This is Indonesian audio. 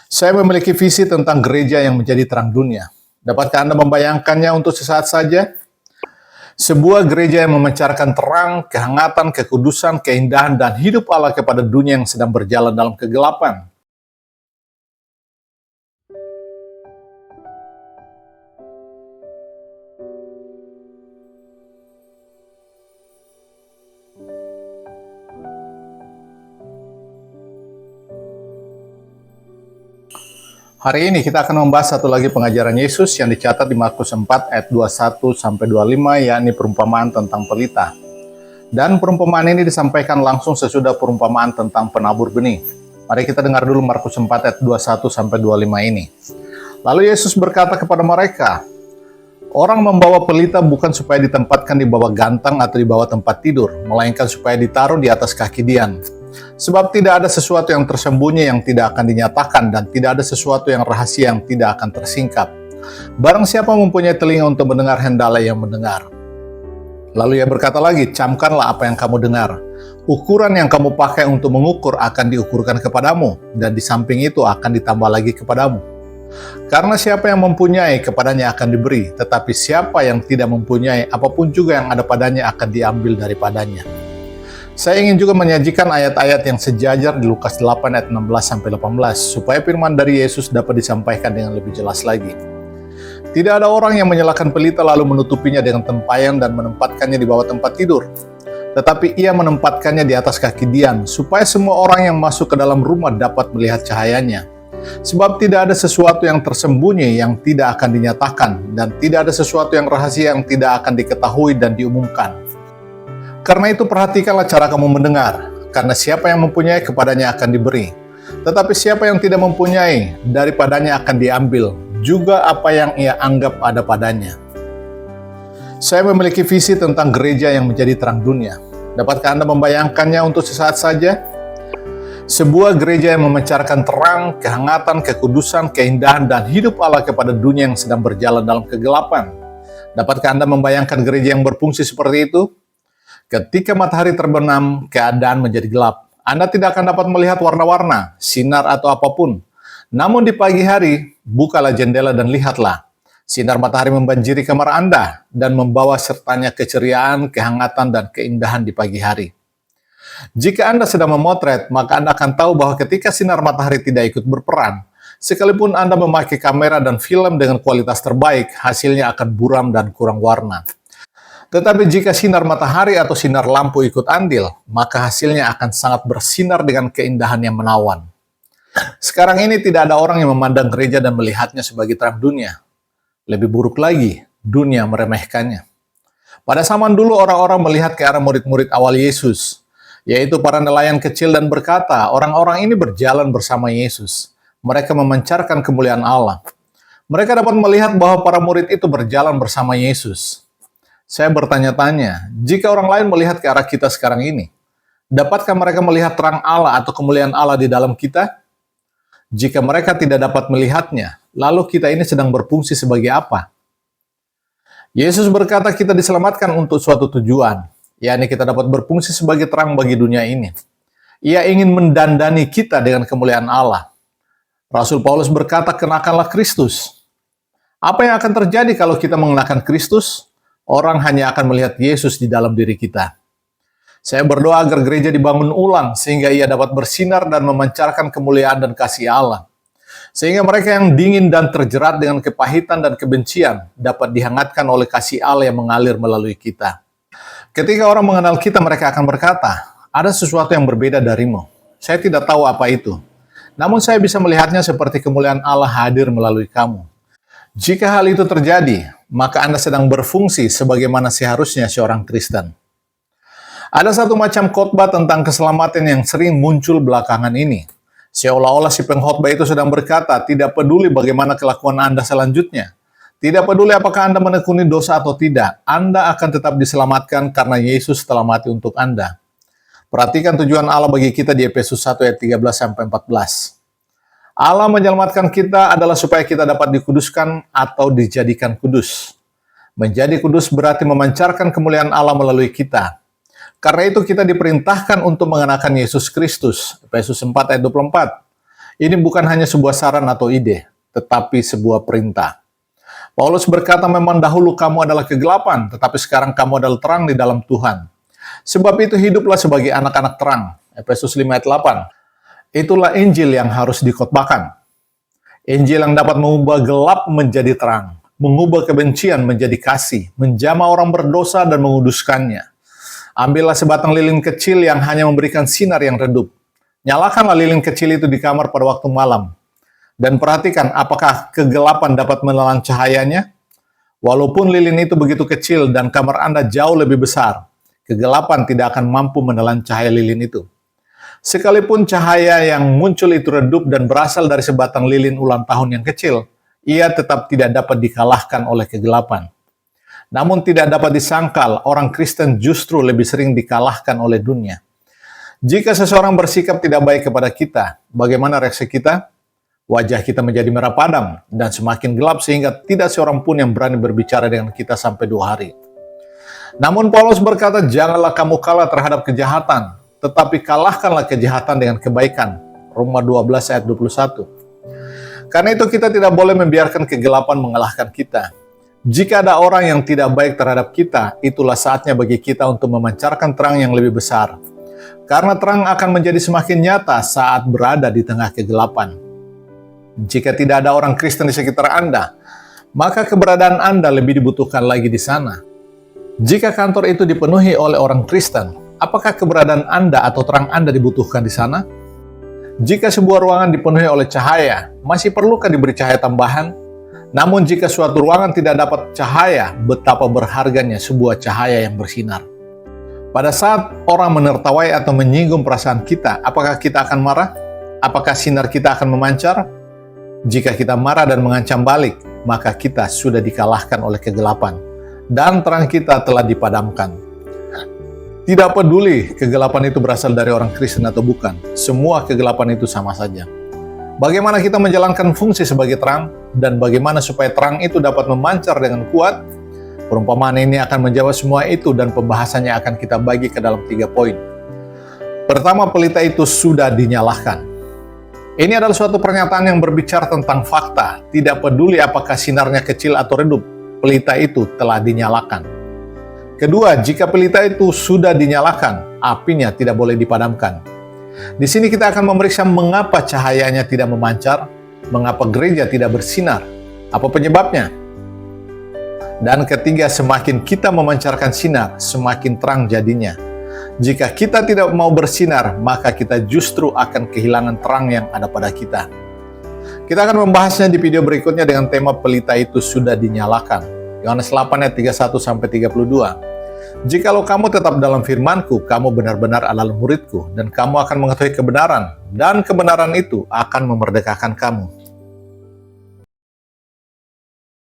Saya memiliki visi tentang gereja yang menjadi terang dunia. Dapatkah Anda membayangkannya untuk sesaat saja? Sebuah gereja yang memancarkan terang, kehangatan, kekudusan, keindahan, dan hidup Allah kepada dunia yang sedang berjalan dalam kegelapan. Hari ini kita akan membahas satu lagi pengajaran Yesus yang dicatat di Markus 4 ayat 21-25, yakni perumpamaan tentang pelita. Dan perumpamaan ini disampaikan langsung sesudah perumpamaan tentang penabur benih. Mari kita dengar dulu Markus 4 ayat 21-25 ini. Lalu Yesus berkata kepada mereka, "Orang membawa pelita bukan supaya ditempatkan di bawah gantang atau di bawah tempat tidur, melainkan supaya ditaruh di atas kaki dian. Sebab tidak ada sesuatu yang tersembunyi yang tidak akan dinyatakan, dan tidak ada sesuatu yang rahasia yang tidak akan tersingkap. Barang siapa mempunyai telinga untuk mendengar, hendaklah ia mendengar." Lalu ia berkata lagi, "Camkanlah apa yang kamu dengar. Ukuran yang kamu pakai untuk mengukur akan diukurkan kepadamu, dan di samping itu akan ditambah lagi kepadamu. Karena siapa yang mempunyai, kepadanya akan diberi, tetapi siapa yang tidak mempunyai, apapun juga yang ada padanya akan diambil daripadanya." Saya ingin juga menyajikan ayat-ayat yang sejajar di Lukas 8 ayat 16-18, supaya firman dari Yesus dapat disampaikan dengan lebih jelas lagi. Tidak ada orang yang menyalakan pelita lalu menutupinya dengan tempayan dan menempatkannya di bawah tempat tidur. Tetapi ia menempatkannya di atas kaki dian, supaya semua orang yang masuk ke dalam rumah dapat melihat cahayanya. Sebab tidak ada sesuatu yang tersembunyi yang tidak akan dinyatakan, dan tidak ada sesuatu yang rahasia yang tidak akan diketahui dan diumumkan. Karena itu perhatikanlah cara kamu mendengar, karena siapa yang mempunyai, kepadanya akan diberi. Tetapi siapa yang tidak mempunyai, daripadanya akan diambil juga apa yang ia anggap ada padanya. Saya memiliki visi tentang gereja yang menjadi terang dunia. Dapatkah Anda membayangkannya untuk sesaat saja? Sebuah gereja yang memancarkan terang, kehangatan, kekudusan, keindahan, dan hidup Allah kepada dunia yang sedang berjalan dalam kegelapan. Dapatkah Anda membayangkan gereja yang berfungsi seperti itu? Ketika matahari terbenam, keadaan menjadi gelap. Anda tidak akan dapat melihat warna-warna, sinar, atau apapun. Namun di pagi hari, bukalah jendela dan lihatlah. Sinar matahari membanjiri kamar Anda dan membawa sertanya keceriaan, kehangatan, dan keindahan di pagi hari. Jika Anda sedang memotret, maka Anda akan tahu bahwa ketika sinar matahari tidak ikut berperan, sekalipun Anda memakai kamera dan film dengan kualitas terbaik, hasilnya akan buram dan kurang warna. Tetapi jika sinar matahari atau sinar lampu ikut andil, maka hasilnya akan sangat bersinar dengan keindahan yang menawan. Sekarang ini tidak ada orang yang memandang gereja dan melihatnya sebagai terang dunia. Lebih buruk lagi, dunia meremehkannya. Pada zaman dulu orang-orang melihat ke arah murid-murid awal Yesus, yaitu para nelayan kecil, dan berkata, orang-orang ini berjalan bersama Yesus. Mereka memancarkan kemuliaan Allah. Mereka dapat melihat bahwa para murid itu berjalan bersama Yesus. Saya bertanya-tanya, jika orang lain melihat ke arah kita sekarang ini, dapatkah mereka melihat terang Allah atau kemuliaan Allah di dalam kita? Jika mereka tidak dapat melihatnya, lalu kita ini sedang berfungsi sebagai apa? Yesus berkata kita diselamatkan untuk suatu tujuan, yakni kita dapat berfungsi sebagai terang bagi dunia ini. Ia ingin mendandani kita dengan kemuliaan Allah. Rasul Paulus berkata, kenakanlah Kristus. Apa yang akan terjadi kalau kita mengenakan Kristus? Orang hanya akan melihat Yesus di dalam diri kita. Saya berdoa agar gereja dibangun ulang sehingga ia dapat bersinar dan memancarkan kemuliaan dan kasih Allah. Sehingga mereka yang dingin dan terjerat dengan kepahitan dan kebencian dapat dihangatkan oleh kasih Allah yang mengalir melalui kita. Ketika orang mengenal kita, mereka akan berkata, ada sesuatu yang berbeda darimu. Saya tidak tahu apa itu. Namun saya bisa melihatnya seperti kemuliaan Allah hadir melalui kamu. Jika hal itu terjadi, maka Anda sedang berfungsi sebagaimana seharusnya seorang Kristen. Ada satu macam khotbah tentang keselamatan yang sering muncul belakangan ini. Seolah-olah si pengkhotbah itu sedang berkata, tidak peduli bagaimana kelakuan Anda selanjutnya. Tidak peduli apakah Anda menekuni dosa atau tidak, Anda akan tetap diselamatkan karena Yesus telah mati untuk Anda. Perhatikan tujuan Allah bagi kita di Efesus 1 ayat 13-14. Allah menyelamatkan kita adalah supaya kita dapat dikuduskan atau dijadikan kudus. Menjadi kudus berarti memancarkan kemuliaan Allah melalui kita. Karena itu kita diperintahkan untuk mengenakan Yesus Kristus. Efesus 4 ayat 24. Ini bukan hanya sebuah saran atau ide, tetapi sebuah perintah. Paulus berkata, memang dahulu kamu adalah kegelapan, tetapi sekarang kamu adalah terang di dalam Tuhan. Sebab itu hiduplah sebagai anak-anak terang. Efesus 5 ayat 8. Itulah Injil yang harus dikhotbahkan. Injil yang dapat mengubah gelap menjadi terang, mengubah kebencian menjadi kasih, menjamah orang berdosa dan menguduskannya. Ambillah sebatang lilin kecil yang hanya memberikan sinar yang redup. Nyalakanlah lilin kecil itu di kamar pada waktu malam. Dan perhatikan apakah kegelapan dapat menelan cahayanya. Walaupun lilin itu begitu kecil dan kamar Anda jauh lebih besar, kegelapan tidak akan mampu menelan cahaya lilin itu. Sekalipun cahaya yang muncul itu redup dan berasal dari sebatang lilin ulang tahun yang kecil, ia tetap tidak dapat dikalahkan oleh kegelapan. Namun tidak dapat disangkal, orang Kristen justru lebih sering dikalahkan oleh dunia. Jika seseorang bersikap tidak baik kepada kita, bagaimana reaksi kita? Wajah kita menjadi merah padam dan semakin gelap sehingga tidak seorang pun yang berani berbicara dengan kita sampai 2 hari. Namun Paulus berkata, janganlah kamu kalah terhadap kejahatan, tetapi kalahkanlah kejahatan dengan kebaikan. Roma 12 ayat 21. Karena itu kita tidak boleh membiarkan kegelapan mengalahkan kita. Jika ada orang yang tidak baik terhadap kita, itulah saatnya bagi kita untuk memancarkan terang yang lebih besar. Karena terang akan menjadi semakin nyata saat berada di tengah kegelapan. Jika tidak ada orang Kristen di sekitar Anda, maka keberadaan Anda lebih dibutuhkan lagi di sana. Jika kantor itu dipenuhi oleh orang Kristen, apakah keberadaan Anda atau terang Anda dibutuhkan di sana? Jika sebuah ruangan dipenuhi oleh cahaya, masih perlukah diberi cahaya tambahan? Namun jika suatu ruangan tidak dapat cahaya, betapa berharganya sebuah cahaya yang bersinar. Pada saat orang menertawai atau menyinggung perasaan kita, apakah kita akan marah? Apakah sinar kita akan memancar? Jika kita marah dan mengancam balik, maka kita sudah dikalahkan oleh kegelapan, dan terang kita telah dipadamkan. Tidak peduli kegelapan itu berasal dari orang Kristen atau bukan, semua kegelapan itu sama saja. Bagaimana kita menjalankan fungsi sebagai terang, dan bagaimana supaya terang itu dapat memancar dengan kuat? Perumpamaan ini akan menjawab semua itu, dan pembahasannya akan kita bagi ke dalam 3 poin. Pertama, pelita itu sudah dinyalakan. Ini adalah suatu pernyataan yang berbicara tentang fakta. Tidak peduli apakah sinarnya kecil atau redup, pelita itu telah dinyalakan. Kedua, jika pelita itu sudah dinyalakan, apinya tidak boleh dipadamkan. Di sini kita akan memeriksa mengapa cahayanya tidak memancar, mengapa gereja tidak bersinar, apa penyebabnya. Dan ketiga, semakin kita memancarkan sinar, semakin terang jadinya. Jika kita tidak mau bersinar, maka kita justru akan kehilangan terang yang ada pada kita. Kita akan membahasnya di video berikutnya dengan tema pelita itu sudah dinyalakan. Yohanes 8 ayat 31-32. Jikalau kamu tetap dalam firman-Ku, kamu benar-benar adalah murid-Ku, dan kamu akan mengetahui kebenaran, dan kebenaran itu akan memerdekakan kamu.